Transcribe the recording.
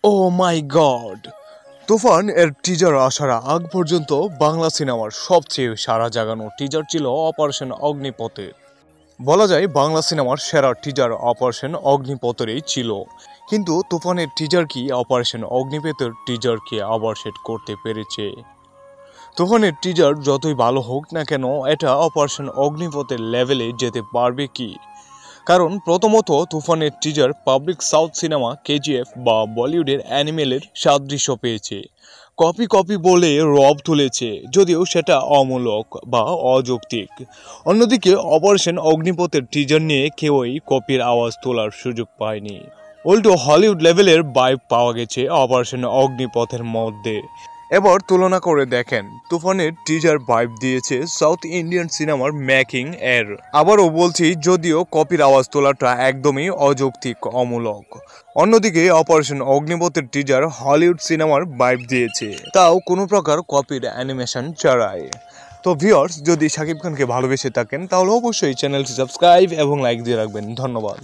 ও মাই god, তুফান এর teaser আসার আগ পর্যন্ত বাংলা সিনেমার সবচেয়ে সাড়া জাগানো টিজার ছিল অপারেশন অগ্নিপথের। বলা যায় বাংলা সিনেমার সেরা টিজার অপারেশন অগ্নিপথেরই ছিল। কিন্তু তুফানের টিজার কি অপারেশন অগ্নিপথের টিজারকে আবার সেট করতে পেরেছে? তুফানের টিজার যতই ভালো হোক না কেন, এটা অপারেশন অগ্নিপথের লেভেলে যেতে পারবে কি? কারণ প্রথমত তুফানের teaser public south cinema KGF বা বলিউডের অ্যানিমেলের সাদৃশ্য পেয়েছে। কপি কপি বলে রব তুলেছে, যদিও সেটা অমূলক বা অযৌক্তিক। অন্যদিকে অপারেশন অগ্নিপথের টিজার নিয়ে কেউই কপির আওয়াজ তোলার সুযোগ পায়নি। উল্টো হলিউড লেভেলের ভাইব পাওয়া গেছে অপারেশন অগ্নিপথের মধ্যে। এবার তুলনা করে দেখেন, তুফানের টিজার ভাইব দিয়েছে সাউথ ইন্ডিয়ান সিনেমার মেকিং এর। আবারও বলছি, যদিও কপির আওয়াজ তোলাটা একদমই অযৌক্তিক, অমূলক। অন্যদিকে অপারেশন অগ্নিপথের টিজার হলিউড সিনেমার ভাইব দিয়েছে, তাও কোনো প্রকার কপির অ্যানিমেশন ছাড়াই। তো ভিউয়ার্স, যদি শাকিব খানকে ভালোবেসে থাকেন তাহলে অবশ্যই চ্যানেলটি সাবস্ক্রাইব এবং লাইক দিয়ে রাখবেন। ধন্যবাদ।